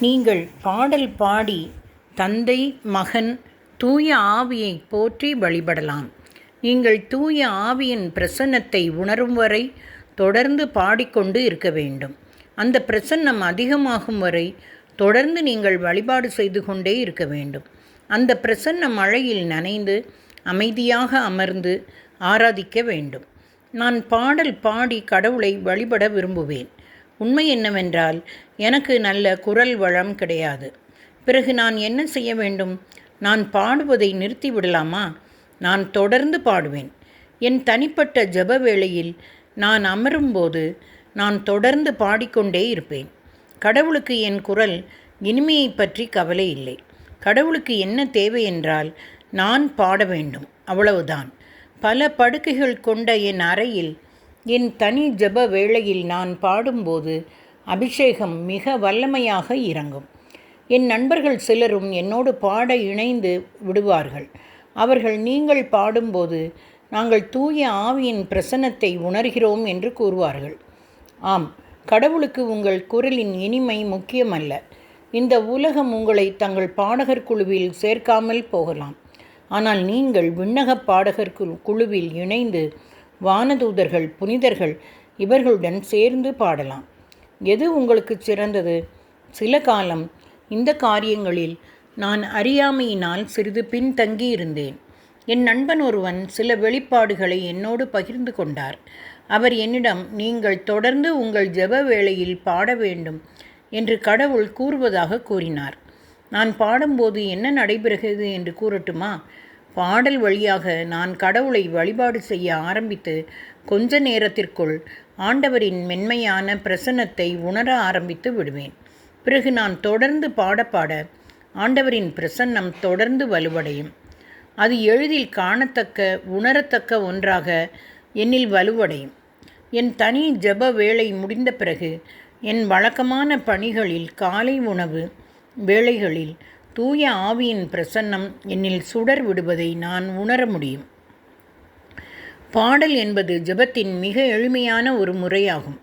நீங்கள் பாடல் பாடி தந்தை, மகன், தூய ஆவியை போற்றி வழிபடலாம். நீங்கள் தூய ஆவியின் பிரசன்னத்தை உணரும் வரை தொடர்ந்து பாடிக்கொண்டு இருக்க வேண்டும். அந்த பிரசன்னம் அதிகமாகும் வரை தொடர்ந்து நீங்கள் வழிபாடு செய்து கொண்டே இருக்க வேண்டும். அந்த பிரசன்ன மழையில் நனைந்து அமைதியாக அமர்ந்து ஆராதிக்க வேண்டும். நான் பாடல் பாடி கடவுளை வழிபட விரும்புவேன். உண்மை என்னவென்றால், எனக்கு நல்ல குரல் வளம் கிடையாது. பிறகு நான் என்ன செய்ய வேண்டும்? நான் பாடுவதை நிறுத்திவிடலாமா? நான் தொடர்ந்து பாடுவேன். என் தனிப்பட்ட ஜெப வேளையில் நான் அமரும்போது நான் தொடர்ந்து பாடிக்கொண்டே இருப்பேன். கடவுளுக்கு என் குரல் இனிமையை பற்றி கவலை இல்லை. கடவுளுக்கு என்ன தேவை என்றால், நான் பாட வேண்டும், அவ்வளவுதான். பல படுக்கைகள் கொண்ட என் அறையில் என் தனி ஜெப வேளையில் நான் பாடும்போது அபிஷேகம் மிக வல்லமையாக இறங்கும். என் நண்பர்கள் சிலரும் என்னோடு பாட இணைந்து விடுவார்கள். அவர்கள் நீங்கள் பாடும்போது நாங்கள் தூய ஆவியின் பிரசன்னத்தை உணர்கிறோம் என்று கூறுவார்கள். ஆம், கடவுளுக்கு உங்கள் குரலின் இனிமை முக்கியமல்ல. இந்த உலகம் உங்களை தங்கள் பாடகர் குழுவில் சேர்க்காமல் போகலாம். ஆனால் நீங்கள் விண்ணக பாடகர் குழுவில் இணைந்து வானதூதர்கள், புனிதர்கள் இவர்களுடன் சேர்ந்து பாடலாம். எது உங்களுக்கு சிறந்தது? சில காலம் இந்த காரியங்களில் நான் அறியாமையினால் சிறிது பின்தங்கி இருந்தேன். என் நண்பன் ஒருவன் சில வெளிப்பாடுகளை என்னோடு பகிர்ந்து கொண்டார். அவர் என்னிடம், நீங்கள் தொடர்ந்து உங்கள் ஜெப வேளையில் பாட வேண்டும் என்று கடவுள் கூறுவதாக கூறினார். நான் பாடும்போது என்ன நடைபெறுகிறது என்று கூறட்டுமா? பாடல் வழியாக நான் கடவுளை வழிபாடு செய்ய ஆரம்பித்து கொஞ்ச நேரத்திற்குள் ஆண்டவரின் மென்மையான பிரசன்னத்தை உணர ஆரம்பித்து விடுவேன். பிறகு நான் தொடர்ந்து பாட பாட ஆண்டவரின் பிரசன்னம் தொடர்ந்து வலுவடையும். அது எளிதில் காணத்தக்க, உணரத்தக்க ஒன்றாக என்னில் வலுவடையும். என் தனி ஜெப வேளை முடிந்த பிறகு என் வழக்கமான பணிகளில், காலை உணவு வேளைகளில் தூய ஆவியின் பிரசன்னம் என்னில் சுடர் விடுவதை நான் உணர முடியும். பாடல் என்பது ஜெபத்தின் மிக எளிமையான ஒரு முறையாகும்.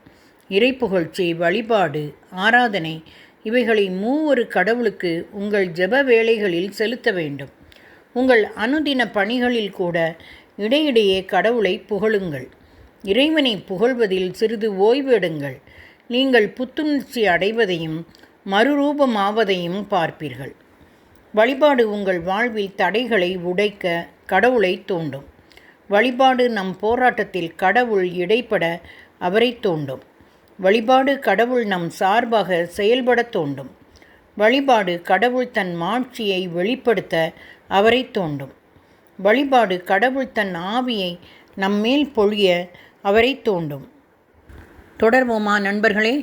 இறைப்புகழ்ச்சி, வழிபாடு, ஆராதனை இவைகளை மூவொரு கடவுளுக்கு உங்கள் ஜெப வேளைகளில் செலுத்த வேண்டும். உங்கள் அனுதின பணிகளில் கூட இடையிடையே கடவுளை புகழுங்கள். இறைவனை புகழ்வதில் சிறிது ஓய்வு எடுங்கள். நீங்கள் புத்துணர்ச்சி அடைவதையும் மறுரூபமாவதையும் பார்ப்பீர்கள். வழிபாடு உங்கள் வாழ்வில் தடைகளை உடைக்க கடவுளை தூண்டும். வழிபாடு நம் போராட்டத்தில் கடவுள் இடைப்பட அவரை தூண்டும். வழிபாடு கடவுள் நம் சார்பாக செயல்பட தூண்டும். வழிபாடு கடவுள் தன் மாட்சியை வெளிப்படுத்த அவரை தூண்டும். வழிபாடு கடவுள் தன் ஆவியை நம்மேல் பொழிய அவரை தூண்டும். தொடர்வோமா நண்பர்களே?